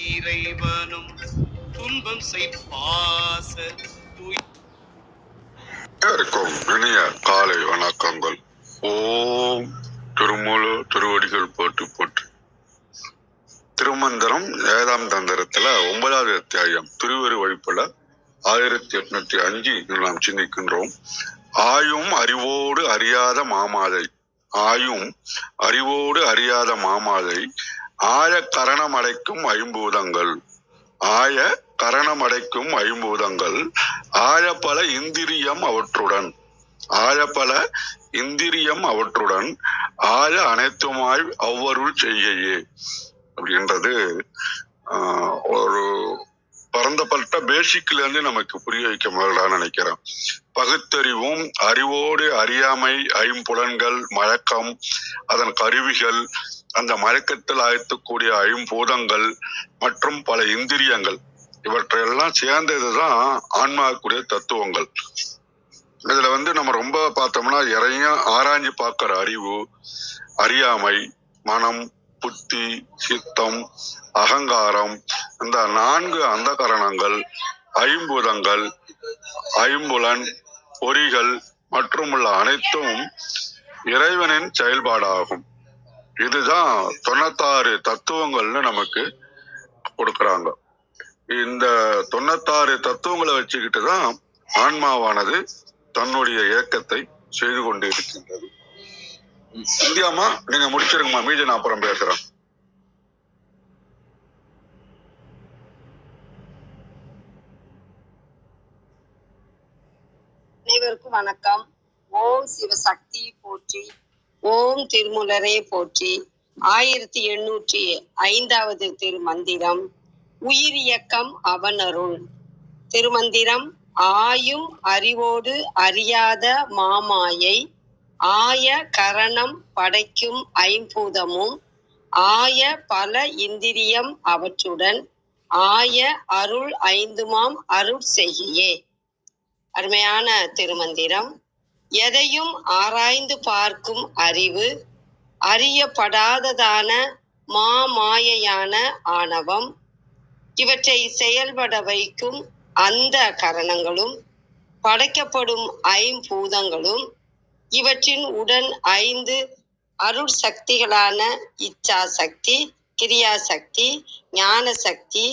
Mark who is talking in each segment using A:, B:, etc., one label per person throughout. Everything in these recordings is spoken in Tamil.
A: இறைவனும் துன்பம் செய்பாச
B: இருக்கும் இனிய காலை வணக்கங்கள். ஓம் திருமூல திருவடிகள் போட்டு போட்டு. திருமந்திரம் 7ஆம் தந்திரத்துல 9வது அத்தியாயம் திருவரு வழிபட 1805 நாம் சிந்திக்கின்றோம். ஆயும் அறிவோடு அறியாத மாமாதை, ஆயும் அறிவோடு அறியாத மாமாதை ஆய கரணமடைக்கும் ஐம்பூதங்கள், ஆய கரணமடைக்கும் ஐம்பூதங்கள் ஆய பல இந்திரியம் அவற்றுடன், ஆய பல இந்திரியம் அவற்றுடன் ஆய அனைத்துமாய் அவ்வருள் செய்கையே அப்படின்றது ஒரு பரந்தப்பட்ட பேசிக்ல இருந்து நமக்கு புரிய வைக்க முதல்ல நினைக்கிறேன். பகுத்தறிவும் அறிவோடு அறியாமை ஐம்புலன்கள் மயக்கம் அதன் கருவிகள் அந்த மயக்கத்தில் ஆயத்தக்கூடிய ஐம்பூதங்கள் மற்றும் பல இந்திரியங்கள் இவற்றையெல்லாம் சேர்ந்ததுதான் ஆன்மாவுக்குரிய தத்துவங்கள். இதுல நம்ம ரொம்ப பார்த்தோம்னா இறையும் ஆராய்ஞ்சு பார்க்கிற அறிவு, அறியாமை, மனம், புத்தி, சித்தம், அகங்காரம், இந்த 4 அந்த கரணங்கள், ஐம்பூதங்கள், ஐம்புலன், பொறிகள் மற்றும் உள்ள அனைத்தும் இறைவனின் செயல்பாடாகும். இதுதான் 96 தத்துவங்கள்னு நமக்கு கொடுக்கறாங்க. இந்த 96 தத்துவங்களை வச்சுக்கிட்டுதான் ஆன்மாவானது தன்னுடைய இயக்கத்தை செய்து கொண்டு இருக்கின்றது. இந்தியாமா நீங்க முடிச்சிருங்கம்மா, மீதி நான் அப்புறம் பேசுறேன்.
C: அனைவருக்கும் வணக்கம். ஓம் சிவசக்தி போற்றி, ஓம் திருமூலரே போற்றி. 1805வது திருமந்திரம் உயிரியக்கம் அவனருள். திருமந்திரம் ஆயும் அறிவோடு அறியாத மாமாயை ஆய கரணம் படைக்கும் ஐம்பூதமும் ஆய பல இந்திரியம் அவற்றுடன் ஆய அருள் ஐந்துமாம் அருள் செய்கியே. அருமையான திருமந்திரம். எதையும் ஆராய்ந்து பார்க்கும் அறிவு, அறியப்படாததான மாமாயையான ஆணவம், இவற்றை செயல்பட வைக்கும் அந்த கரணங்களும் படைக்கப்படும் ஐம்பூதங்களும் இவற்றின் உடன் 5 அருள் சக்திகளான இச்சா சக்தி, கிரியா சக்தி, ஞான சக்தி,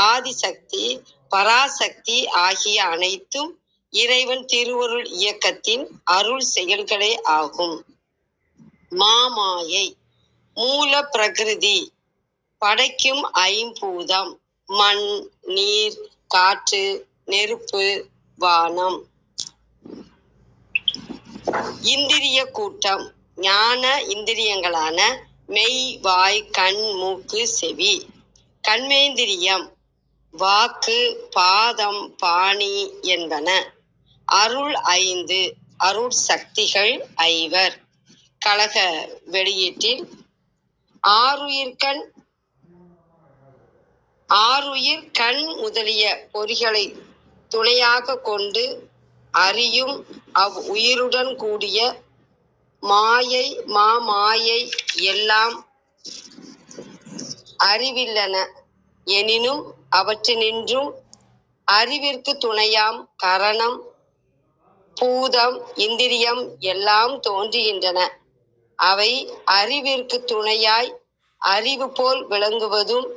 C: ஆதிசக்தி, பராசக்தி ஆகிய அனைத்தும் இறைவன் திருவருள் இயக்கத்தின் அருள் செயல்களே ஆகும். மாமாயை மூல பிரகிருதி படைக்கும் ஐம்பூதம் மண், நீர், காற்று, நெருப்பு, வானம். இந்திரிய கூட்டம் ஞான இந்திரியங்களான மெய், வாய், கண், மூக்கு, செவி. கண்மேந்திரியம் வாக்கு, பாதம், பாணி என்பன. அருள் 5 அருள் சக்திகள் 5. கழக வெளியீட்டில் ஆறுயிர் கண் முதலிய பொறிகளை துணையாக கொண்டு அறியும் அவ் உயிருடன் கூடிய மாயை மாமாயை எல்லாம் அறிவில்லன எனினும் அவற்றினின்றும் அறிவிற்கு துணையாம் கரணம், பூதம், இந்திரியம் எல்லாம் தோன்றுகின்றன. அவை அறிவிற்கு துணையாய் அறிவு போல் விளங்குவதும்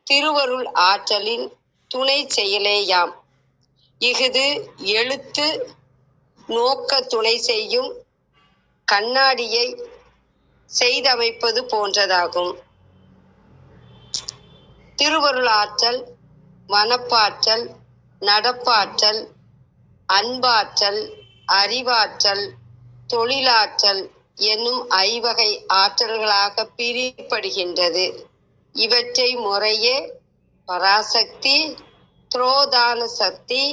C: திருவருள் ஆற்றலின் துணை செயலேயாம். இஃது எழுத்து நோக்க துணை செய்யும் கண்ணாடியை செய்தமைப்பது போன்றதாகும். திருவருள் ஆற்றல் மனப்பாற்றல், நடப்பாற்றல், அன்பாற்றல், அறிவாற்றல், தொழிலாற்றல் என்னும் 5 வகை ஆற்றல்களாக பிரிப்படுகின்றது. இவற்றை முறையே பராசக்தி, துரோதான சக்தி,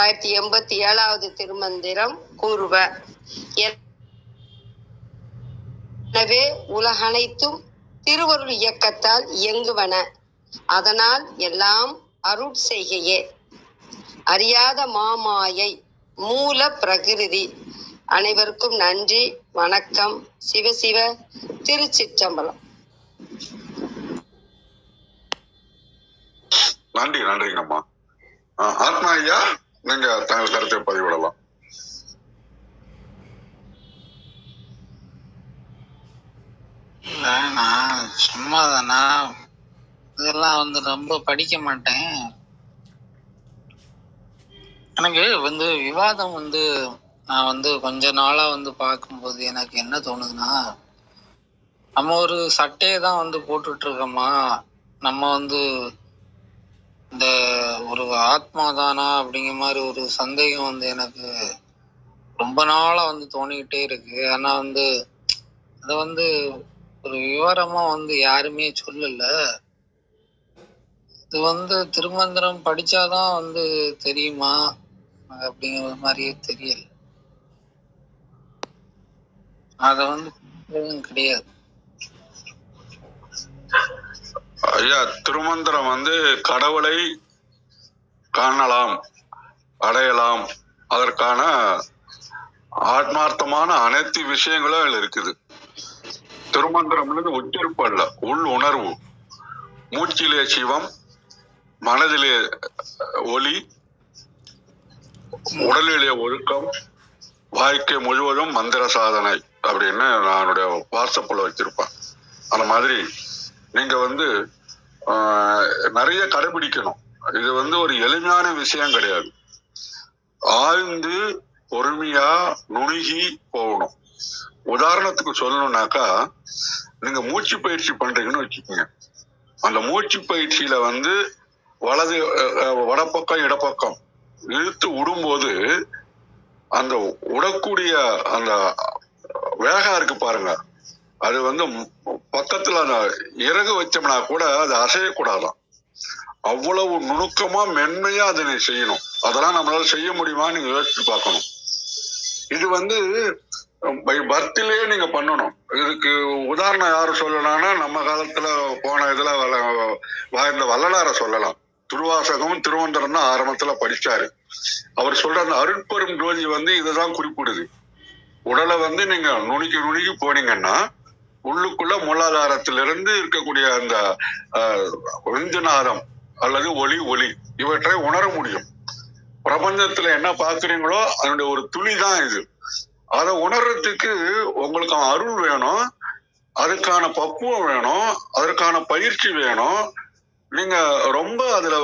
C: ஆயிரத்தி 987வது திருமந்திரம் கூறுவ. எனவே உலகனைத்தும் திருவருள் இயக்கத்தால் இயங்குவன. அதனால் எல்லாம் அருட்செய்கையே. அறியாத மாமாயை மூல பிரகிருதி. அனைவருக்கும் நன்றி, வணக்கம். சிவசிவ. திருச்சிற்றம்பலம்.
B: நன்றிங்கம்மா. ஆத்மா ஐயா, நீங்க தங்கள் கருத்தை பதிவிடலாம்.
D: இல்ல, நான் சும்மாதானா, இதெல்லாம் ரொம்ப படிக்க மாட்டேன். எனக்கு விவாதம் நான் கொஞ்ச நாளா பார்க்கும்போது எனக்கு என்ன தோணுதுன்னா, நம்ம ஒரு சட்டையை தான் போட்டுட்டு இருக்கோமா, நம்ம இந்த ஒரு ஆத்மாதானா அப்படிங்கிற மாதிரி ஒரு சந்தேகம் எனக்கு ரொம்ப நாளா தோணிக்கிட்டே இருக்கு. ஆனா அதை ஒரு விவரமா யாருமே சொல்லல. இது திருமந்திரம் படிச்சாதான் தெரியுமா அப்படிங்கிற மாதிரியே தெரியல. அத கிடையாது
B: ஐயா. திருமந்திரம் கடவுளை காணலாம், அடையலாம், அதற்கான ஆத்மார்த்தமான அனைத்து விஷயங்களும் அதுல இருக்குது. திருமந்திரம் உச்சரிப்பு அல்ல, உள் உணர்வு. மூச்சிலே சிவம், மனதிலே ஒளி, உடலிலே ஒழுக்கம், வாழ்க்கை முழுவதும் மந்திர சாதனை அப்படின்னு நான் என்னுடைய வாட்ஸ்அப்ல வச்சிருப்பேன். அந்த மாதிரி நீங்க நிறைய கடைபிடிக்கணும். இது ஒரு எளிமையான விஷயம் கிடையாது. ஆழ்ந்து பொறுமையா நுணுகி போகணும். உதாரணத்துக்கு சொல்லணும்னாக்கா, நீங்க மூச்சு பயிற்சி பண்றீங்கன்னு வச்சுக்கோங்க. அந்த மூச்சு பயிற்சியில வலது வடப்பக்கம் இடப்பக்கம் இழுத்து விடும்போது அந்த உடக்கூடிய அந்த வேகம் இருக்கு பாருங்க, அது பக்கத்துல அந்த இறகு வச்சோம்னா கூட அது அசையக்கூடாதான். அவ்வளவு நுணுக்கமா மென்மையா அதை நீ செய்யணும். அதெல்லாம் நம்மளால செய்ய முடியுமா நீங்க யோசிச்சு பார்க்கணும். இது பர்த்திலேயே நீங்க பண்ணணும். இதுக்கு உதாரணம் யாரு சொல்லலாம்னா, நம்ம காலத்துல போன இதுல வாழ்ந்த வள்ளலார சொல்லலாம். திருவாசகம் திருவந்திரம் தான் ஆரம்பத்துல படிச்சாரு. அவர் சொல்ற அந்த அருட்பெரும் ஜோதி இதுதான் குறிப்பிடுது. உடலை நீங்க நுணுக்கி போனீங்கன்னா உள்ளுக்குள்ள மூலாதாரத்திலிருந்து இருக்கக்கூடிய அந்த விந்துநாதம் அல்லது ஒளி இவற்றை உணர முடியும். பிரபஞ்சத்துல என்ன பாக்குறீங்களோ அதனுடைய ஒரு துளி தான் இது. அதை உணர்றதுக்கு உங்களுக்கு அருள் வேணும், அதுக்கான பக்குவம் வேணும், அதற்கான பயிற்சி வேணும். நீங்க ரொம்ப அதுல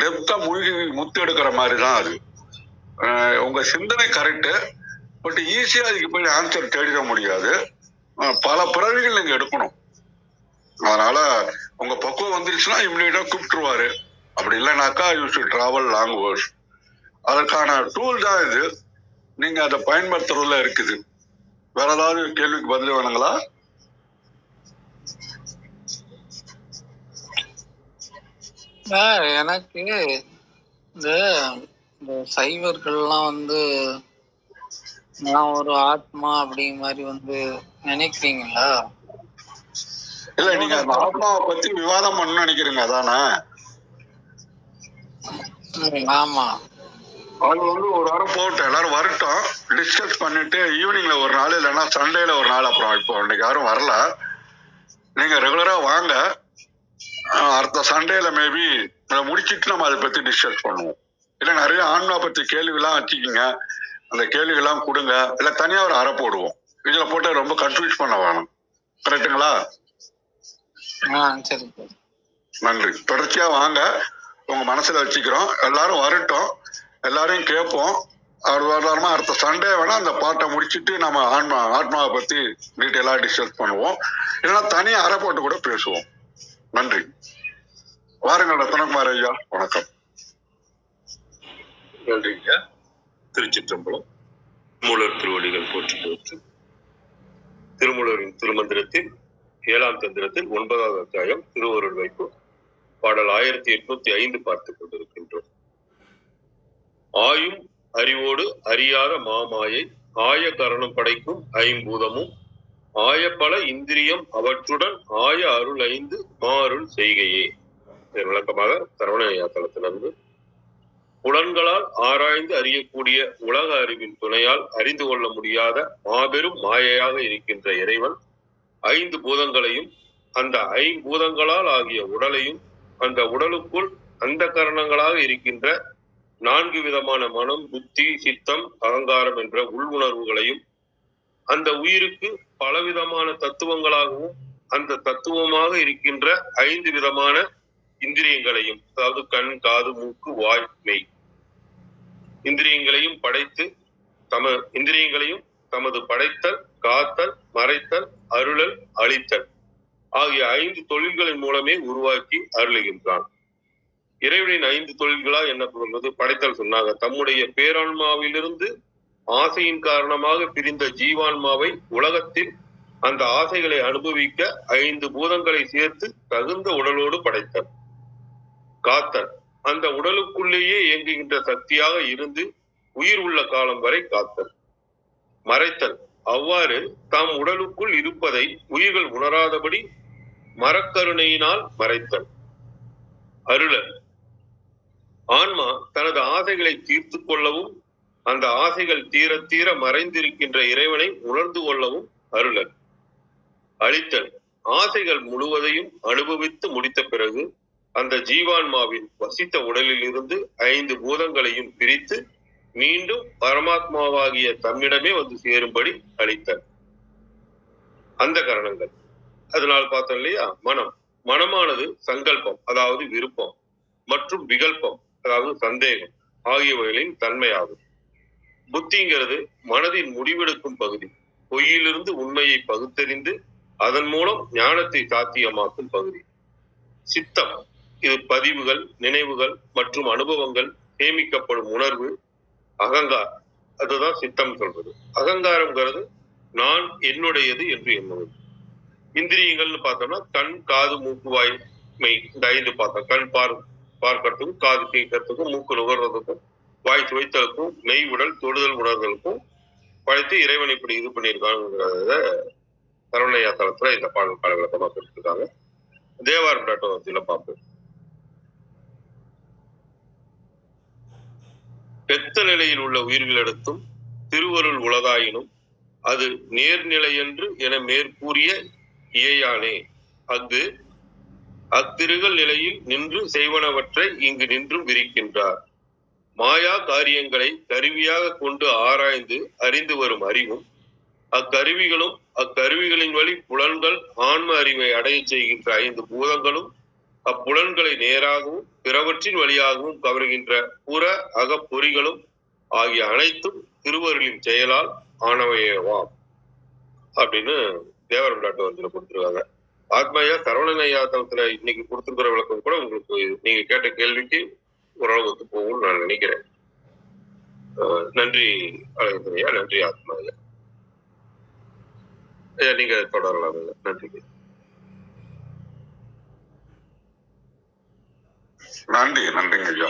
B: டெப்தா மூழ்கி முத்து எடுக்கிற மாதிரி தான் அது. உங்க சிந்தனை கரெக்டு, பட் ஈஸியா அதுக்கு போய் ஆன்சர் தேடிட முடியாது. பல பிறவிகள் நீங்க எடுக்கணும். அதனால உங்க பக்குவம் வந்துருச்சுன்னா இம்மிடியா கூப்பிட்டுருவாரு. அப்படி இல்லைனாக்கா you should travel long ways. அதற்கான டூல் தான் இது. நீங்க அதை பயன்படுத்துறதுல இருக்குது. வேற ஏதாவது கேள்விக்கு பதில் வேணுங்களா?
D: எனக்கு இந்த சைவர்கள்லாம் நான் ஒரு ஆத்மா அப்படிங்கிற மாதிரி நினைக்கிறீங்களா?
B: இல்ல, நீங்க அந்த ஆத்மாவை பத்தி விவாதம் பண்ணணும்னு நினைக்கிறீங்க அதானே?
D: ஆமா.
B: அது ஒரு வாரம் போட்டு எல்லாரும் வரட்டும், டிஸ்கஸ் பண்ணிட்டு ஈவினிங்ல ஒரு நாள், இல்லைன்னா சண்டேல ஒரு நாள். அப்புறம் இப்போ இன்னைக்கு யாரும் வரல, நீங்க ரெகுலரா வாங்க. அடுத்த சண்டேல மேபி முடிச்சிட்டு நம்ம அதை பத்தி டிஸ்கஸ் பண்ணுவோம். இல்ல நிறைய ஆன்மா பத்தி கேள்விகள்லாம் வச்சுக்கிங்க, அந்த கேள்விகள்லாம் கொடுங்க. இல்ல தனியா ஒரு அறை போடுவோம். இதுல போட்டு ரொம்ப கன்ஃபியூஸ் பண்ண வேணும். கரெக்டுங்களா?
D: சரி,
B: நன்றி. தொடர்ச்சியா வாங்க, உங்க மனசுல வச்சுக்கிறோம். எல்லாரும் வரட்டும், எல்லாரையும் கேட்போம். வாரமா அடுத்த சண்டே வேணா அந்த பாட்டை முடிச்சுட்டு நம்ம ஆத்மாவை பத்தி டீட்டெயிலா டிஸ்கஸ் பண்ணுவோம். இல்லைன்னா தனியா அறை போட்டு கூட பேசுவோம். நன்றி. வாருங்கள் ரத்னகுமார் ஐயா, வணக்கம்.
E: நன்றிங்க. திருச்சிற்றம்பலம். மூலர் திருவடிகள் போற்றி போற்று. திருமூலரின் திருமந்திரத்தில் 7ஆம் தந்திரத்தில் 9வது அத்தியாயம் திருவருள் வைப்பு பாடல் 1805 பார்த்துக் கொண்டிருக்கின்றோம். ஆயும் அறிவோடு அறியாத மாமாயை ஆய கரணம் படைக்கும் ஐம்பூதமும் ஆயப்பல இந்திரியம் அவற்றுடன் ஆய அருள் 5 மாருள் செய்கையே. விளக்கமாக சரவணையா தளத்திலிருந்து புலன்களால் ஆராய்ந்து அறியக்கூடிய உலக அறிவின் துணையால் அறிந்து கொள்ள முடியாத மாபெரும் மாயையாக இருக்கின்ற இறைவன் 5 பூதங்களையும் அந்த 5 பூதங்களால் ஆகிய உடலையும் அந்த உடலுக்குள் அந்த கரணங்களாக இருக்கின்ற 4 விதமான மனம், புத்தி, சித்தம், அகங்காரம் என்ற உள் உணர்வுகளையும் அந்த உயிருக்கு பலவிதமான தத்துவங்களாகவும் அந்த தத்துவமாக இருக்கின்ற 5 விதமான இந்திரியங்களையும், அதாவது கண், காது, மூக்கு, வாய், மெய் இந்திரியங்களையும் படைத்து இந்திரியங்களையும் தமது படைத்தல், காத்தல், மறைத்தல், அருளல், அழித்தல் ஆகிய 5 தொழில்களின் மூலமே உருவாக்கி அருளுகின்றான். இறைவனின் 5 தொழில்களா என்ன சொல்வது? படைத்தல் சொன்னாங்க. தம்முடைய பேரான்மாவிலிருந்து ஆசையின் காரணமாக பிரிந்த ஜீவான்மாவை உலகத்தில் அந்த ஆசைகளை அனுபவிக்க 5 பூதங்களை சேர்த்து தகுந்த உடலோடு படைத்தல். காத்தல், அந்த உடலுக்குள்ளேயே இயங்குகின்ற சக்தியாக இருந்து உயிர் உள்ள காலம் வரை காத்தல். மறைத்தல், அவ்வாறு தாம் உடலுக்குள் இருப்பதை உயிர்கள் உணராதபடி மரக்கருணையினால் மறைத்தல். அருளல், ஆன்மா தனது ஆசைகளை தீர்த்து கொள்ளவும் அந்த ஆசைகள் தீர தீர மறைந்திருக்கின்ற இறைவனை உணர்ந்து கொள்ளவும் அருளல். அழித்தல், ஆசைகள் முழுவதையும் அனுபவித்து முடித்த பிறகு அந்த ஜீவான்மாவின் வசித்த உடலில் இருந்து 5 பூதங்களையும் பிரித்து மீண்டும் பரமாத்மாவாகிய தம்மிடமே வந்து சேரும்படி அளித்தல். அந்த கரணங்கள். அதனால் பார்த்தோம் இல்லையா, மனமானது சங்கல்பம் அதாவது விருப்பம் மற்றும் விகல்பம் அதாவது சந்தேகம் ஆகியவைகளின் தன்மையாகும். புத்திங்கிறது மனதின் முடிவெடுக்கும் பகுதி, பொய்யிலிருந்து உண்மையை பகுத்தறிந்து அதன் மூலம் ஞானத்தை சாத்தியமாக்கும் பகுதி. சித்தம், இது பதிவுகள், நினைவுகள் மற்றும் அனுபவங்கள் சேமிக்கப்படும் உணர்வு. அகங்காரம், அதுதான் சித்தம் சொல்றது. அகங்காரம்ங்கிறது நான் என்னுடையது என்று எண்ணுவது. இந்திரியங்கள்னு பார்த்தோம்னா கண், காது, மூக்கு, வாய், மெய் இந்த 5 பார்த்தோம். கண் பார்க்கறதுக்கும், காது கேட்கறதுக்கும், மூக்கு நுகர்றதுக்கும், வாய் சுவைத்தலுக்கும், மெய் உடல் தொடுதல் உணர்தலுக்கும் படைத்து இறைவன் இப்படி இது பண்ணியிருக்காங்கிறத சரவணையா தளத்துல இந்த பாடல் கால விளக்கமா கொடுத்துருக்காங்க. தேவாரம் டாட்டோல பார்ப்போம். பெத்த நிலையில் உள்ள உயிர்களிடத்தும் திருவருள் உலகாயினும் அது நேர்நிலையன்று என மேற்கூறிய இயையானே அஃது அத்திருகள் நிலையில் நின்று செய்வனவற்றை இங்கு நின்றும் விரிக்கின்றார். மாயா காரியங்களை கருவியாக கொண்டு ஆராய்ந்து அறிந்து வரும் அறிவும் அக்கருவிகளும் அக்கருவிகளின் வழி புலன்கள் ஆன்ம அறிவை அடைய செய்கின்ற 5 பூதங்களும் அப்புலன்களை நேராகவும் பிறவற்றின் வழியாகவும் கவருகின்ற புற அகப்பொறிகளும் ஆகிய அனைத்தும் திருவருளின் செயலால் ஆனவையவாம் அப்படின்னு தேவரம் டாட்டோல கொடுத்துருக்காங்க. ஆத்மாயா சரவணையா தளத்துல இன்னைக்கு கொடுத்துருக்கிற விளக்கம் கூட உங்களுக்கு நீங்க கேட்ட கேள்விக்கு ஓரளவுக்கு போகும்னு நான் நினைக்கிறேன். நன்றி அழகுயா, நன்றி ஆத்மாயா. நீங்க தொடரலாம். நன்றி.
B: நன்றிங்க ஐயா.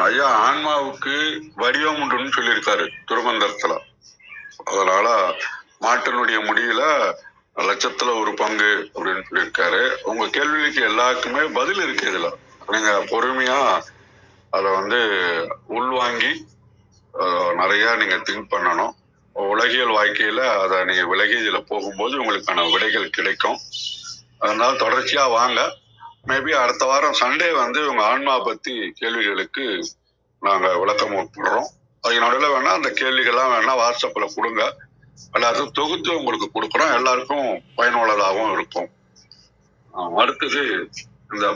B: ஐயா ஆன்மாவுக்கு வடிவம் உண்டுன்னு சொல்லியிருக்காரு திருமந்திரத்துல. அதனால மாட்டினுடைய முடியில லட்சத்துல ஒரு பங்கு அப்படின்னு சொல்லியிருக்காரு. உங்க கேள்விக்கு எல்லாருக்குமே பதில் இருக்கு. இதுல நீங்க பொறுமையா அதை உள்வாங்கி நிறைய நீங்க திங்க் பண்ணணும். உலகியல் வாழ்க்கையில அதை நீங்க விலகி இதுல போகும்போது உங்களுக்கான விடைகள் கிடைக்கும். அதனால தொடர்ச்சியா வாங்க. மேபி அடுத்த வாரம் சண்டே உங்க ஆன்மா பத்தி கேள்விகளுக்கு நாங்க விளக்கம் போடுறோம். அதனோட வேணா அந்த கேள்விகள்லாம் வேணா வாட்ஸ்அப்ல கொடுங்க. எல்லாருக்கும் தொகுத்து உங்களுக்கு கொடுக்குறோம். எல்லாருக்கும் பயனுள்ளதாகவும் இருக்கும். அடுத்தது இந்த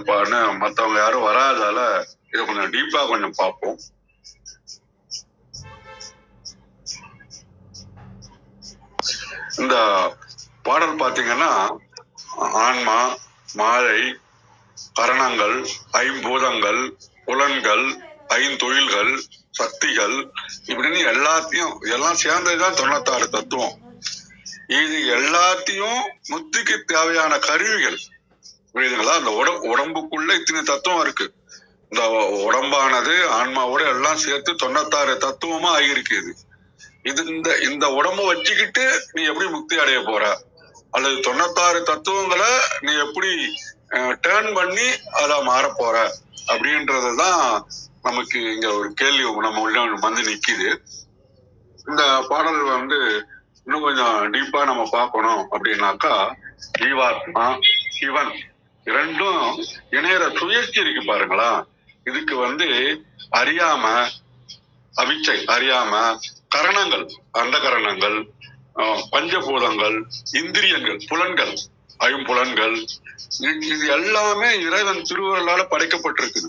B: மற்றவங்க யாரும் வராதால இதை கொஞ்சம் டீப்பா கொஞ்சம் பார்ப்போம். இந்த பாடல் பாத்தீங்கன்னா ஆன்மா, மாயை, கரணங்கள், 5 பூதங்கள், புலன்கள், 5 தொழில்கள், சக்திகள் இப்படின்னு எல்லாம் சேர்ந்ததுதான் 96 தத்துவம். இது எல்லாத்தையும் முத்திக்கு தேவையான கருவிகள். புரியுதுங்களா? அந்த உடம்புக்குள்ள இத்தனை தத்துவம் இருக்கு. இந்த உடம்பானது ஆன்மாவோட எல்லாம் சேர்த்து 96 தத்துவமா ஆகியிருக்குது. இந்த உடம்ப வச்சுக்கிட்டு நீ எப்படி முக்தி அடைய போற, அல்லது 96 தத்துவங்களை நீ எப்படி டேர்ன் பண்ணி அத மாற போற அப்படின்றதுதான் நமக்கு இங்க ஒரு கேள்வி நம்ம உள்ள வந்து நிக்குது. இந்த பாடல் வந்து இன்னும் கொஞ்சம் டீப்பா நம்ம பார்க்கணும் அப்படின்னாக்கா, ஜீவாத்மா சிவன் இரண்டும் இணையற சுயற்சி இருக்கு பாருங்களா. இதுக்கு வந்து அறியாம, அவிச்சை அறியாம, கரணங்கள், அந்த கரணங்கள், பஞ்சபூதங்கள், இந்திரியங்கள், புலன்கள், ஐம்புலன்கள், இது எல்லாமே இறைவன் திருவருளால படைக்கப்பட்டிருக்குது.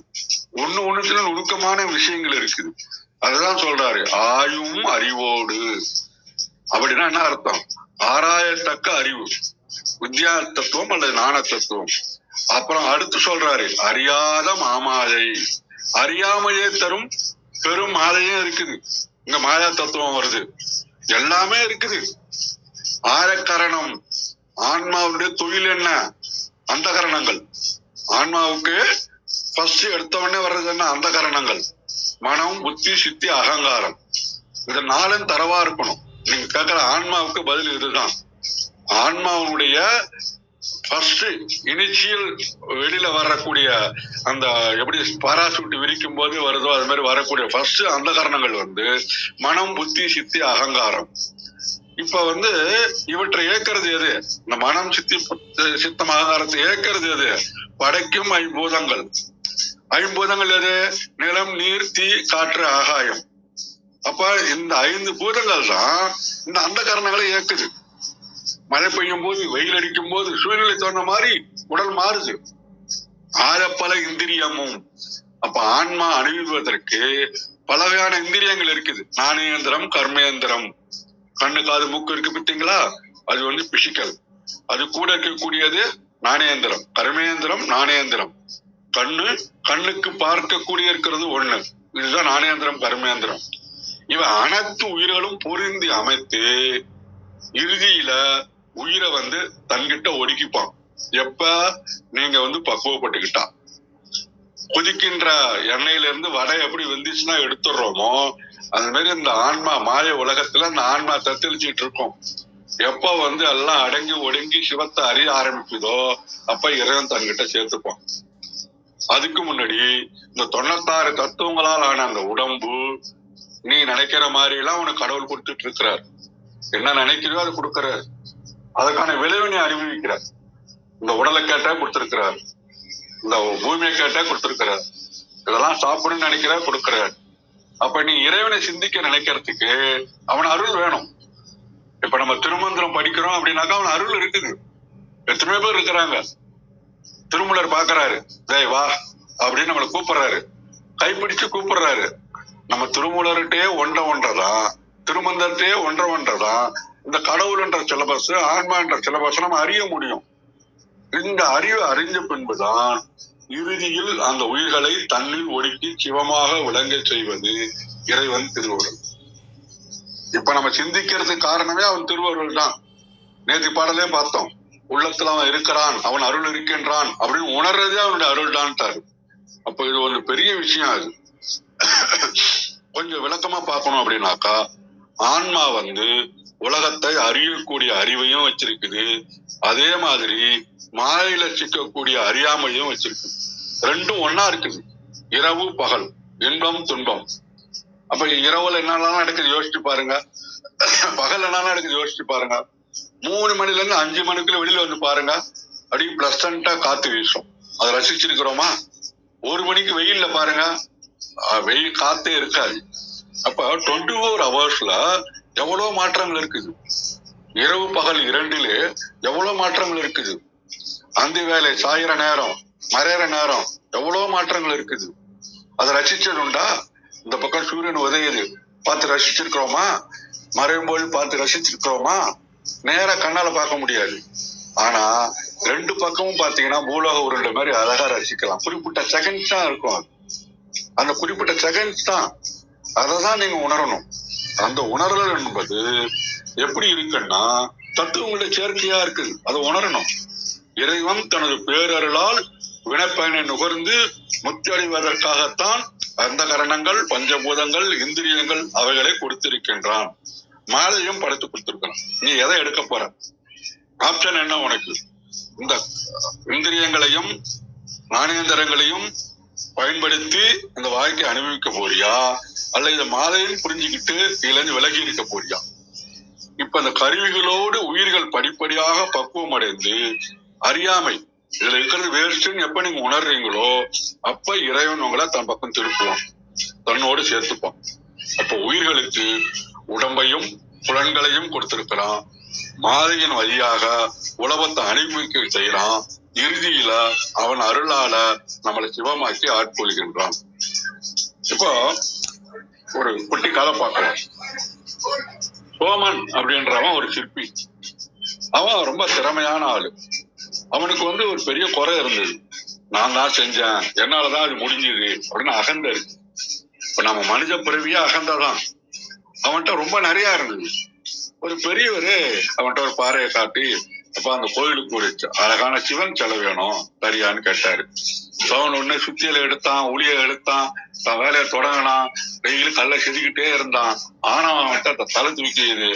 B: ஒண்ணுத்துல நுணுக்கமான விஷயங்கள் இருக்குது. அதுதான் சொல்றாரு, ஆயும் அறிவோடு. அப்படின்னா என்ன அர்த்தம்? ஆராயத்தக்க அறிவு, வித்யா தத்துவம் அல்லது ஞான தத்துவம். அப்புறம் அடுத்து சொல்றாரு, அறியாத மாமாயை. அறியாமையே தரும் பெரும் மாயையும் இருக்குது. இங்க மாயா தத்துவம் வருது, எல்லாமே இருக்குது. ஆயக்கரணம், ஆன்மாவுடைய தொழில் என்ன? அந்த கரணங்கள். ஆன்மாவுக்கு ஃபர்ஸ்ட் எடுத்தவொடனே வர்றது என்ன? அந்த கரணங்கள். மனம், புத்தி, சித்தி, அகங்காரம். இது 4 தரவா இருக்கணும். நீங்க கேட்கிற ஆன்மாவுக்கு பதில் இதுதான். ஆன்மாவுடைய ஃபர்ஸ்ட் இனிஷியல் வெளியில வரக்கூடிய அந்த எப்படி பாராசூட் விரிக்கும் போது வருதோ அது மாதிரி வரக்கூடிய ஃபர்ஸ்ட் அந்த கரணங்கள் வந்து மனம், புத்தி, சித்தி, அகங்காரம். இப்ப வந்து இவற்றை ஏற்கிறது எது? இந்த மனம், சித்தம், அகங்காரத்தை ஏற்கிறது எது? படைக்கும் ஐம்பூதங்கள். ஐம்பூதங்கள் எது? நிலம், நீர், தீ, காற்று, ஆகாயம். அப்ப இந்த 5 பூதங்கள் தான் இந்த அந்த கரணங்களை இயக்குது. மழை பெய்யும் போது, வெயில் அடிக்கும் போது, சூழ்நிலை தோன்ற மாதிரி உடல் மாறுது. ஆழப்பல இந்திரியமும். அப்ப ஆன்மா அனுபவிப்பதற்கு பல வகையான இந்திரியங்கள் இருக்குது. ஞானேந்திரம், கர்மேந்திரம். கண்ணு, காது, மூக்கு இருக்கு பார்த்தீங்களா? அது வந்து பிசிக்கல். அது கூட இருக்கக்கூடியது ஞானேந்திரம், கர்மேந்திரம், ஞானேந்திரம். கண்ணுக்கு பார்க்கக்கூடிய இருக்கிறது ஒண்ணு. இதுதான் ஞானேந்திரம், கர்மேந்திரம். இவன் அனைத்து உயிர்களும் பொருந்தி அமைத்து இறுதியில உயிரை வந்து தன்கிட்ட ஒடுக்கிப்பான். எப்ப நீங்க வந்து பக்குவப்பட்டுக்கிட்டா. கொதிக்கின்ற எண்ணெயில இருந்து வடை எப்படி வெந்துச்சுன்னா எடுத்துடுறோமோ அது மாதிரி இந்த ஆன்மா மாய உலகத்துல இந்த ஆன்மா தத்தளிச்சுட்டு இருக்கும். எப்ப வந்து எல்லாம் அடங்கி ஒடுங்கி சிவத்தை அறிய ஆரம்பிக்குதோ அப்ப இறைவன் தன்கிட்ட சேர்த்துப்பான். அதுக்கு முன்னாடி இந்த 96 தத்துவங்களால் ஆன அந்த உடம்பு நீ நினைக்கிற மாதிரி எல்லாம் உனக்கு கடவுள் கொடுத்துட்டு இருக்கிறார். என்ன நினைக்கிறதோ அது கொடுக்கிறார். அதுக்கான விளைவை நீ அனுபவிக்கிறார். இந்த உடலை கேட்டா கொடுத்திருக்கிறார், இந்த பூமியை கேட்டா கொடுத்திருக்கிறார், இதெல்லாம் சாப்பிடணும்னு நினைக்கிற கொடுக்கிறார். அப்ப நீ இறைவனை சிந்திக்க நினைக்கிறதுக்கு அவன் அருள் வேணும். இப்ப நம்ம திருமந்திரம் படிக்கிறோம் அப்படின்னாக்கா அவன் அருள் இருக்குது. எத்தனையோ பேர் இருக்கிறாங்க. திருமூலர் பாக்குறாரு, டேய் வா அப்படின்னு நம்மளை கூப்பிடுறாரு, கைப்பிடிச்சு கூப்பிடுறாரு. நம்ம திருமூலர்கிட்டே ஒன்றதான், திருமந்திரத்தையே ஒன்றதான் இந்த கடவுள் என்ற சிலபஸ், ஆன்மா என்ற சிலபஸ் நம்ம அறிய முடியும். இந்த அறிவு அறிஞ்ச பின்புதான் இறுதியில் அந்த உயிர்களை தன்னில் ஒடுக்கி சிவமாக விளங்க செய்வது இறைவன் திருவருள். இப்ப நம்ம சிந்திக்கிறதுக்கு காரணமே அவன் திருவருள் தான். நேற்று பாடலே பார்த்தோம், உள்ளத்துல அவன் இருக்கிறான், அவன் அருள் இருக்கின்றான் அப்படின்னு உணர்றதே அவனுடைய அருள் தான். அப்ப இது ஒரு பெரிய விஷயம். அது கொஞ்சம் விளக்கமா பார்க்கணும் அப்படின்னாக்கா, ஆன்மா வந்து உலகத்தை அறியக்கூடிய அறிவையும் வச்சிருக்குது, அதே மாதிரி மாயில சிக்கக்கூடிய அறியாமையும் வச்சிருக்கு. ரெண்டும் ஒன்னா இருக்குது. இரவு பகல், இன்பம் துன்பம். அப்ப இரவுல என்னெல்லாம் நடக்குது யோசிச்சு பாருங்க, பகல் என்னெல்லாம் நடக்குது யோசிச்சு பாருங்க. 3 மணில இருந்து 5 மணிக்குள்ள வெளியில வந்து பாருங்க, அப்படி பிளசண்டா காத்து வீசும். அதை ரசிச்சிருக்கிறோமா? 1 மணிக்கு வெயில்ல பாருங்க, வெயில் காத்தே இருக்காது. அப்ப 24 ஹவர்ஸ்ல எவ்வளவு மாற்றங்கள் இருக்குது. இரவு பகல் 2லே எவ்வளவு மாற்றங்கள் இருக்குது. அந்த வேலை சாயிற நேரம், மறையிற நேரம் எவ்வளவு மாற்றங்கள் இருக்குது. அதை ரசிச்சதுண்டா? இந்த பக்கம் சூரியன் உதயுது பார்த்து ரசிச்சிருக்கிறோமா? மறையும் போது பார்த்து ரசிச்சிருக்கிறோமா? நேர கண்ணால பார்க்க முடியாது. ஆனா 2 பக்கமும் பாத்தீங்கன்னா பூலோக உருண்டை மாதிரி அழகா ரசிக்கலாம். குறிப்பிட்ட செகண்ட்ஸ் தான் இருக்கும். அந்த குறிப்பிட்ட செகண்ட்ஸ் தான், அததான் நீங்க உணரணும். அந்த உணர்தல் என்பது எப்படி இருக்குன்னா தத்துவங்களுடைய சேர்க்கையா இருக்குது. அதை உணரணும். இறைவன் தனது பேரருளால் வினைப்பயனை நுகர்ந்து முத்தி அடைவதற்காகத்தான் அந்த கரணங்கள், பஞ்சபூதங்கள், இந்திரியங்கள் அவைகளை கொடுத்திருக்கின்றான். மாலையும் படைத்து கொடுத்திருக்கிறான். நீ எதை எடுக்க போற? ஆப்ஷன் என்ன உனக்கு? இந்த இந்திரியங்களையும் ஞானேந்திரங்களையும் பயன்படுத்தி இந்த வாழ்க்கை அனுபவிக்க போறியா, அல்ல இந்த மாலையும் புரிஞ்சுக்கிட்டு இதுல இருந்து விலகி இருக்க போறியா? இப்ப இந்த கருவிகளோடு உயிர்கள் படிப்படியாக பக்குவம் அடைந்து அறியாமை இதுல இருக்கிறது வேஸ்ட்ன்னு எப்ப நீங்க உணர்றீங்களோ அப்ப இறைவன் உங்களை தன் பக்கம் திருப்புவான், தன்னோடு சேர்த்துப்பான். அப்ப உயிர்களுக்கு உடம்பையும் புலன்களையும் கொடுத்திருக்கிறான். மாலையின் வழியாக உலகத்தை அனுபவிக்க செய்யறான். இறுதியில அவன் அருளால நம்மளை சிவமாக்கி ஆட்கொள்கின்றான். இப்போ ஒரு குட்டி கதை பார்க்கலாம். சோமன் அப்படின்றவன் ஒரு சிற்பி. அவன் ரொம்ப திறமையான ஆளு. அவனுக்கு ஒரு பெரிய குறை இருந்தது. நான் தான் செஞ்சேன், என்னாலதான் அது முடிஞ்சது அப்படின்னு அகந்த இருக்கு. இப்ப நம்ம மனித பிறவியே அகந்ததான். அவன்கிட்ட ரொம்ப நிறைய இருந்தது. ஒரு பெரியவரு அவன்கிட்ட ஒரு பாறையை காட்டி, அப்ப அந்த கோயிலுக்கு ஒரு அழகான சிவன் சிலை வேணும் சரியான்னு கேட்டாரு. அவன் உடனே சுத்தியில எடுத்தான், உளிய எடுத்தான், தன் வேலையை தொடங்கினான். டெய்லி கல்லை செதுக்கிட்டே இருந்தான். ஆனா அவன்கிட்ட தலை தூக்கியது,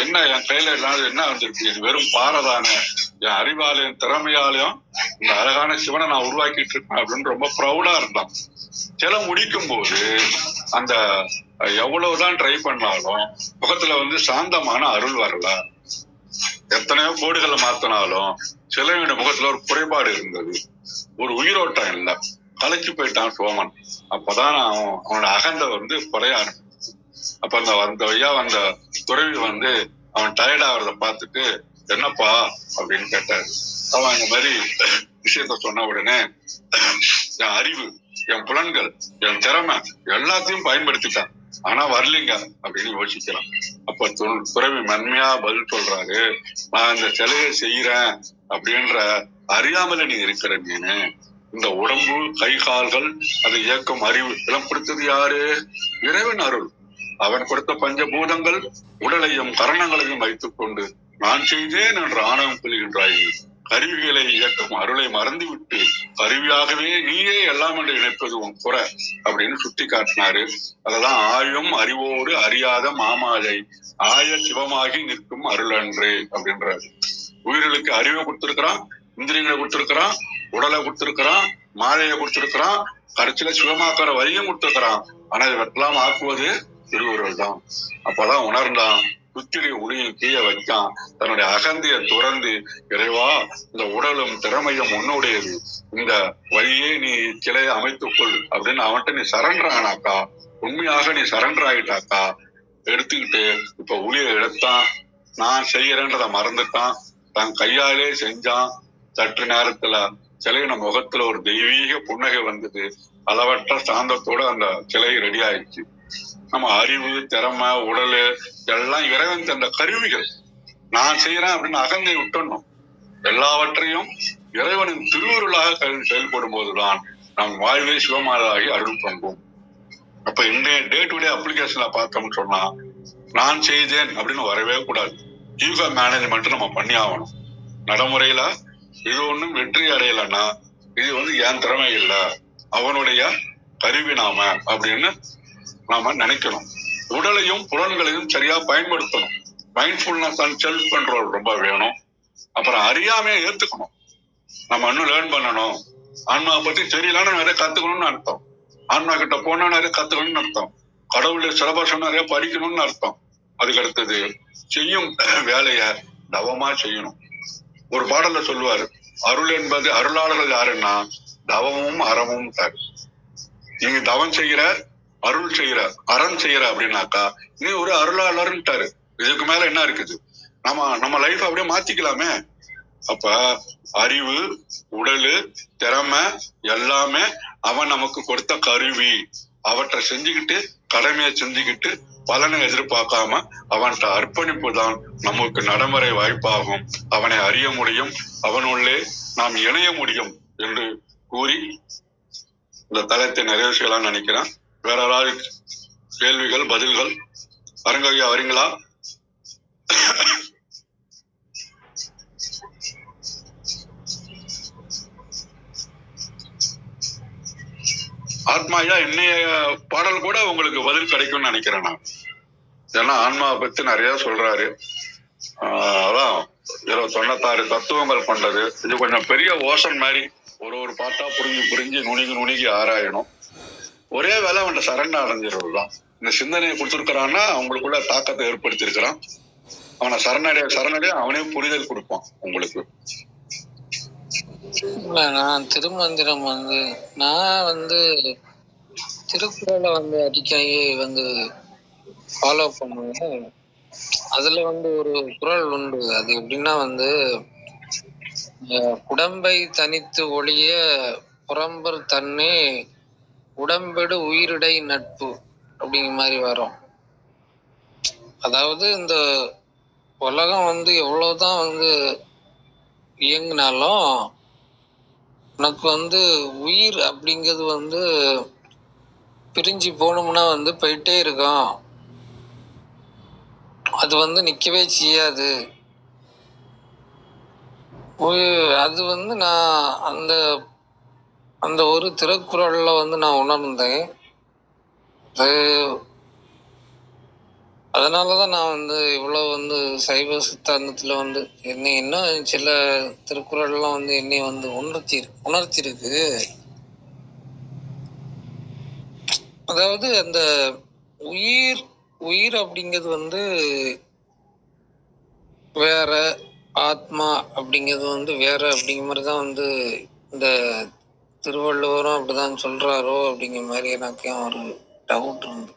B: என்ன என் கையில இல்லாத என்ன வந்திருக்கு, இது வெறும் பாறை தானே, என் அறிவாலயம் திறமையாலையும் இந்த அழகான சிவனை நான் உருவாக்கிட்டு இருக்கேன் அப்படின்னு ரொம்ப ப்ரௌடா இருந்தான். சில முடிக்கும் போது அந்த எவ்வளவுதான் ட்ரை பண்ணாலும் முகத்துல சாந்தமான அருள் வரல. எத்தனையோ கோடுகளை மாத்தினாலும் சிலையோட முகத்துல ஒரு குறைபாடு இருந்தது, ஒரு உயிரோட்டம் இல்லை. கலைச்சு போயிட்டான் சோமன். அப்பதான் அவனோட அகந்த குறைய ஆரம்பிச்சு. அப்ப அந்த ஐயா அந்த துறவி அவன் டயர்ட் ஆகிறத பார்த்துட்டு, என்னப்பா அப்படின்னு கேட்டாரு. அவன் இந்த மாதிரி விஷயத்த சொன்ன உடனே, என் அறிவு, என் புலன்கள், என் திறமை எல்லாத்தையும் பயன்படுத்திட்டான், ஆனா வரலீங்க அப்படின்னு யோசிக்கிறான். அப்ப துறவி மென்மையா பதில் சொல்றாரு, நான் இந்த சிலையை செய்யறேன் அப்படின்ற அறியாமல நீ இருக்கிற நீனு. இந்த உடம்பு, கை கால்கள், அதை இயக்கும் அறிவு எல்லாம் கொடுத்தது யாரு? இறைவன் அருள். அவன் கொடுத்த பஞ்சபூதங்கள் உடலையும் கரணங்களையும் வைத்துக் கொண்டு நான் செய்தேன் என்று ஆணவம் கொள்கின்றாய். கருவிகளை இயக்கும் அருளை மறந்துவிட்டு கருவியாகவே நீயே எல்லாம் என்று நினைப்பது உன் குறை அப்படின்னு சுட்டி காட்டினாரு. அததான் ஆயும் அறிவோடு அறியாத மாமாயை ஆய சிவமாகி நிற்கும் அருள் அன்றே அப்படின்றாரு. உயிர்களுக்கு அறிவை கொடுத்திருக்கிறான், இந்திரியங்களை கொடுத்திருக்கிறான், உடலை கொடுத்திருக்கிறான், மாலையை கொடுத்திருக்கிறான், கடைசியில சிவமாக்கிற வரியும் கொடுத்திருக்கிறான். ஆனா இவற்றெல்லாம் ஆக்குவது திருவுருள் தான். அப்பதான் உணர்ந்தான், சுத்திரி உளியில் கீழே வைக்கான். தன்னுடைய அகந்திய துறந்து, இறைவா இந்த உடலும் திறமையும் உன்னுடையது, இந்த வழியே நீ கிளையை அமைத்துக்கொள் அப்படின்னு அவன்கிட்ட நீ சரண்டர் ஆனாக்கா, உண்மையாக நீ சரண்டர் ஆகிட்டாக்கா, எடுத்துக்கிட்டு இப்ப உளியை எடுத்தான், நான் செய்யறேன்றத மறந்துட்டான், தன் கையாலே செஞ்சான். சற்று நேரத்துல சிலையின முகத்துல ஒரு தெய்வீக புன்னகை வந்தது. அளவற்ற சாந்தத்தோட அந்த சிலை ரெடி ஆயிடுச்சு. நம்ம அறிவு, திறமை, உடல் எல்லாம் இறைவன் தந்த கருவிகள். நான் செய்யறேன் அப்படின்னு அகந்தை விட்டுணும். எல்லாவற்றையும் இறைவனின் திருவுருளாக செயல்படும் போதுதான் நம் வாழ்வே சிவமாதாகி அருள் பண்போம். அப்ப இன்றைய டே டு டே அப்ளிகேஷன்ல பார்த்தோம்னு சொன்னா, நான் செய்தேன் அப்படின்னு வரவே கூடாது. ஈகோ மேனேஜ்மெண்ட் நம்ம பண்ணி ஆகணும். நடைமுறையில இது ஒண்ணும் வெற்றி அடையலைன்னா இது என் திறமை இல்லை, அவனுடைய கருவி நாம அப்படின்னு நாம நினைக்கணும். உடலையும் புலன்களையும் சரியா பயன்படுத்தணும். மைண்ட்ஃபுல்னஸ் அண்ட் செல்ஃப் கண்ட்ரோல் ரொம்ப வேணும். அப்புறம் அறியாமையை ஏத்துக்கணும். நம்ம இன்னும் லேர்ன் பண்ணணும். ஆன்மா பத்தி தெரியலான்னு நிறைய கத்துக்கணும்னு அர்த்தம். ஆன்மா கிட்ட போனா நிறைய கத்துக்கணும்னு அர்த்தம். கடவுளுடைய சிலபஸ் நிறைய படிக்கணும்னு அர்த்தம். அதுக்கு அடுத்தது செய்யும் வேலைய தவமா செய்யணும். ஒரு பாடல்ல சொல்லுவாரு, அருள் என்பது அருளாளர்கள் யாருன்னா தவமும் அறமும் தாரு. நீங்க தவம் செய்யற, அருள் செய்யற, அறம் செய்யற அப்படின்னாக்கா நீ ஒரு அருளாளர்ன்ட்டாரு. இதுக்கு மேல என்ன இருக்குது? நம்ம லைஃப் அப்படியே மாத்திக்கலாமே. அப்ப அறிவு, உடலு, திறமை எல்லாமே அவன் நமக்கு கொடுத்த கருவி. அவற்றை செஞ்சுக்கிட்டு, கடமையை செஞ்சுக்கிட்டு, பலனை எதிர்பார்க்காம அவன்கிட்ட அர்ப்பணிப்பு தான் நமக்கு நடைமுறை வாய்ப்பாகும். அவனை அறிய முடியும், அவனுள்ளே நாம் இணைய முடியும் என்று கூறி இந்த தளத்தை நிறைவு செய்யலாம்னு நினைக்கிறேன். வேற ஏதாவது கேள்விகள், பதில்கள்? அரங்கய்யா வரீங்களா? ஆத்மா ஐயா இன்னைய பாடல் கூட உங்களுக்கு பதில் கிடைக்கும்னு நினைக்கிறேன் நான். ஏன்னா ஆன்மாவை பத்தி நிறைய சொல்றாரு. அதான் 96 தத்துவங்கள் கொண்டது. இது கொஞ்சம் பெரிய ஓஷன் மாதிரி ஒரு பாட்டா புரிஞ்சு நுணுகி ஆராயணும். ஒரே வேலை அவன் சரண்டா அடைஞ்சிருதான். இந்த சிந்தனையை கொடுத்துருக்கிறான்னா அவங்களுக்குள்ள தாக்கத்தை ஏற்படுத்தி இருக்கிறான். அவனை சரணடைய அவனே புரிதல் கொடுப்பான் உங்களுக்கு.
D: நான் திருமந்திரம் நான் திருக்குறளை அடிக்கடி ஃபாலோ பண்ணுவேன். அதுல ஒரு குறள் உண்டு. அது எப்படின்னா உடம்பை தனித்து ஒழிய புறம்பர் தன்னே உடம்பெடு உயிரிடை நட்பு அப்படிங்கிற மாதிரி வரும். அதாவது இந்த உலகம் எவ்வளவுதான் இயங்கினாலும் உனக்கு உயிர் அப்படிங்கிறது பிரிஞ்சு போகணும்னா போயிட்டே இருக்கும். அது நிக்கவே செய்யாது. அது நான் அந்த ஒரு திருக்குறள்ல நான் உணர்ந்தேன். அதனாலதான் நான் இவ்வளவு சைவ சித்தாந்தத்துல என்னை இன்னும் சில திருக்குறள்லாம் என்னை உணர்த்திருக்கு. அதாவது அந்த உயிர் அப்படிங்கிறது வேற, ஆத்மா அப்படிங்கிறது வேற அப்படிங்கிற மாதிரிதான் இந்த திருவள்ளுவரும் அப்படிதான் சொல்றாரோ அப்படிங்கிற மாதிரி எனக்கு ஒரு டவுட் இருந்து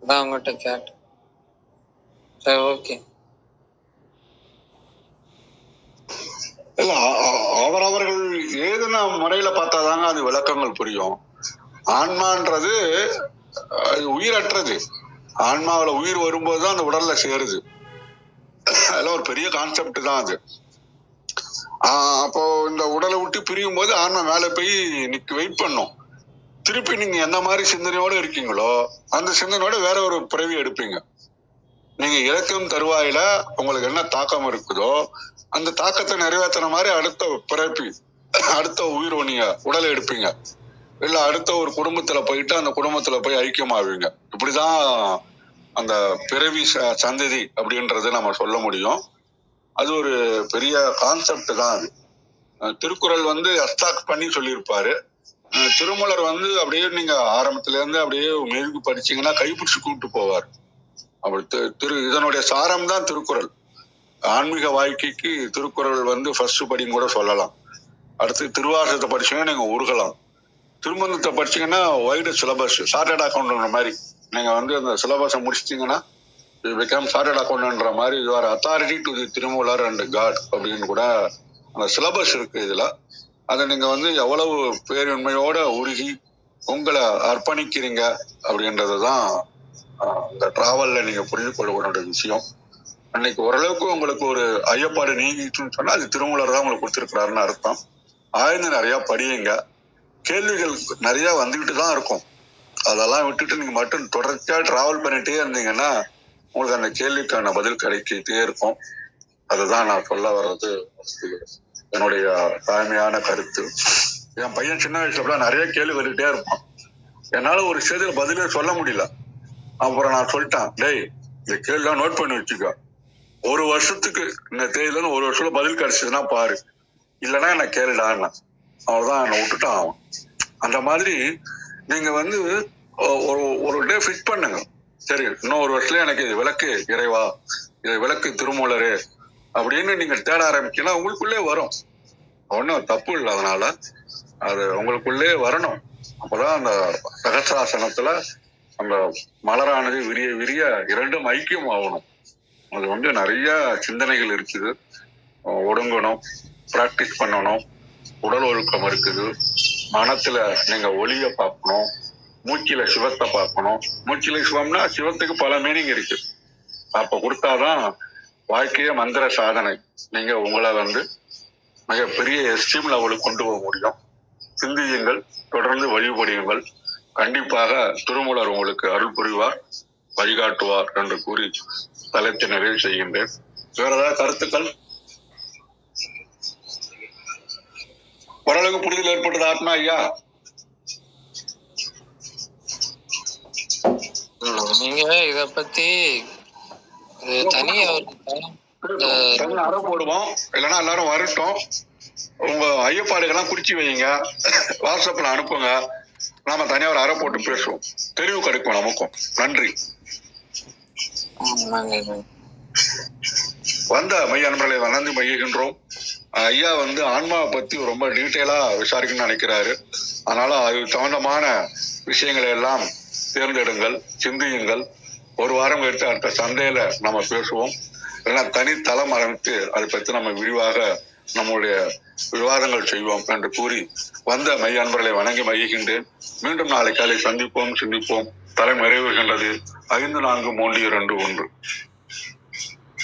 D: அதான் அவங்ககிட்ட கேட்டேன். சரி, ஓகே.
B: இல்ல, அவரவர்கள் ஏதுன முறையில பார்த்தாதாங்க அது விளக்கங்கள் புரியும். ஆன்மான்றது உயிரற்றது. ஆன்மாவில உயிர் வரும்போதுதான் அந்த உடல்ல சேருது. அதெல்லாம் ஒரு பெரிய கான்செப்ட் தான் அது. அப்போ இந்த உடலை விட்டு பிரியும் போது ஆன்மா மேல போய் வெயிட் பண்ணும். திருப்பி நீங்க எந்த மாதிரி சிந்தனையோட இருக்கீங்களோ அந்த சிந்தனையோட வேற ஒரு பிறவி எடுப்பீங்க. நீங்க இறக்கும் தருவாயில உங்களுக்கு என்ன தாக்கம் இருக்குதோ அந்த தாக்கத்தை நிறைவேற்றின மாதிரி அடுத்த உயிர் நீங்க உடலை எடுப்பீங்க. இல்ல அடுத்த ஒரு குடும்பத்துல போயிட்டு அந்த குடும்பத்துல போய் ஐக்கியமாவீங்க. இப்படிதான் அந்த பிறவி சந்ததி அப்படின்றது நம்ம சொல்ல முடியும். அது ஒரு பெரிய கான்செப்ட் தான் அது. திருக்குறள் அஸ்டாக் பண்ணி சொல்லியிருப்பாரு. திருமலர் அப்படியே நீங்க ஆரம்பத்துல இருந்து அப்படியே மெழுகு படிச்சீங்கன்னா கைப்பிடிச்சு கூப்பிட்டு போவார். அப்படி இதனுடைய சாரம் தான் திருக்குறள். ஆன்மீக வாழ்க்கைக்கு திருக்குறள் ஃபர்ஸ்ட் படின்னு கூட சொல்லலாம். அடுத்து திருவாசகத்தை படிச்சீங்கன்னா நீங்க உருகலாம். திருமந்தத்தை படிச்சீங்கன்னா வைடு சிலபஸ், சார்ட்டர்ட் அக்கௌண்ட் மாதிரி நீங்க அந்த சிலபஸை முடிச்சிட்டீங்கன்னா பிகம் சார்ட்டர்ட் அக்கௌண்ட்ன்ற மாதிரி you are authority to the Thirumoolar and God அப்படின்னு கூட அந்த சிலபஸ் இருக்கு இதுல. அதை நீங்க எவ்வளவு பேருண்மையோட உருகி உங்களை அர்ப்பணிக்கிறீங்க அப்படின்றதுதான் இந்த டிராவல்ல நீங்க புரிந்து கொள்ள விஷயம். அன்னைக்கு ஓரளவுக்கு உங்களுக்கு ஒரு ஐயப்பாடு நீங்கிச்சுன்னு சொன்னா அது திருமூலர் தான் உங்களுக்கு கொடுத்திருக்கிறாருன்னு அர்த்தம். ஆய்ந்து நிறைய படியுங்க. கேள்விகள் நிறைய வந்துகிட்டு தான் இருக்கும். அதெல்லாம் விட்டுட்டு நீங்க மட்டும் தொடர்ச்சியா டிராவல் பண்ணிட்டே இருந்தீங்கன்னா உங்களுக்கு அந்த கேள்விக்கான பதில் கிடைக்கிட்டே இருக்கும். அதுதான் நான் சொல்ல வர்றது என்னுடைய தாய்மையான கருத்து. என் பையன் சின்ன வயசுல நிறைய கேள்வி வந்துகிட்டே இருப்பான். என்னால ஒரு விஷயத்துல பதிலே சொல்ல முடியல. அப்புறம் நான் சொல்லிட்டேன், டேய் இந்த கேள்விலாம் நோட் பண்ணி வச்சுக்க, ஒரு வருஷத்துக்கு இந்த தேதியில ஒரு வருஷத்துல பதில் கிடைச்சதுன்னா பாரு, இல்லைன்னா என்ன கேளுடான்னு. அவர்தான் என்னை விட்டுட்டான் அவன். அந்த மாதிரி நீங்க ஒரு டே ஃபிக்ஸ் பண்ணுங்க. சரி, இன்னும் ஒரு வருஷத்துல எனக்கு இது விளக்கு இறைவா, இது விளக்கு திருமூலரு அப்படின்னு நீங்க தேட ஆரம்பிச்சீங்கன்னா உங்களுக்குள்ளே வரும். ஒன்றும் தப்பு இல்லை. அதனால அது உங்களுக்குள்ளே வரணும். அப்பதான் அந்த சகசிராசனத்துல அந்த மலரானது விரிய விரிய இரண்டும் ஐக்கியம் ஆகணும். அது நிறைய சிந்தனைகள் இருக்குது. ஒடுங்கணும், பிராக்டிஸ் பண்ணணும், உடல் ஒழுக்கம் இருக்குது. மனத்துல நீங்க ஒளிய பார்க்கணும், மூச்சில சிவத்தை பார்க்கணும். மூச்சில சிவம்னா சிவத்துக்கு பல மீனிங் இருக்கு. அப்ப கொடுத்தாதான் வாழ்க்கைய மந்திர சாதனை நீங்க உங்களை மிகப்பெரிய எஸ்டீம் லெவலுக்கு கொண்டு போக முடியும். சிந்தியுங்கள், தொடர்ந்து வழிபடியுங்கள். கண்டிப்பாக திருமூலர் உங்களுக்கு அருள் புரிவார், வழிகாட்டுவார் என்று கூறி தலைத்தை நிறைவு செய்கின்றேன். வேற ஏதாவது கருத்துக்கள்? ஓரளவுக்கு புரிதல் ஏற்பட்டது ஆத்மா ஐயா?
D: நீங்க இத பத்தி தனியா
B: தனி அறை போடுவோம். இல்லைன்னா எல்லாரும் வரட்டும். உங்க ஐயப்பாடுகள்லாம் குறிச்சு வைங்க, வாட்ஸ்அப்ல அனுப்புங்க. நாம தனியா ஒரு அறை போட்டு பேசுவோம். தெளிவு கிடைக்கும் நமக்கும். நன்றி. வந்த மைய நண்பர்களை வளர்ந்து மையுகின்றோம். ஐயா வந்து ஆன்மாவை பத்தி ரொம்ப டீட்டெயிலா விசாரிக்கணும்னு நினைக்கிறாரு. அதனால அது சம்பந்தமான விஷயங்களை எல்லாம் தேர்ந்தெடுங்கள், சிந்தியுங்கள். ஒரு வாரம் கழித்து அடுத்த சந்தையில நம்ம பேசுவோம். இல்லைன்னா தனித்தளம் ஆரம்பித்து அதை பற்றி நம்ம விரிவாக நம்முடைய விவாதங்கள் செய்வோம் என்று கூறி வந்த மைய அன்பர்களை வணங்கி மகிழ்கின்றேன். மீண்டும் நாளை காலை சந்திப்போம், சிந்திப்போம். தலை நிறைவுகின்றது. 5, 4, 3, 2, 1.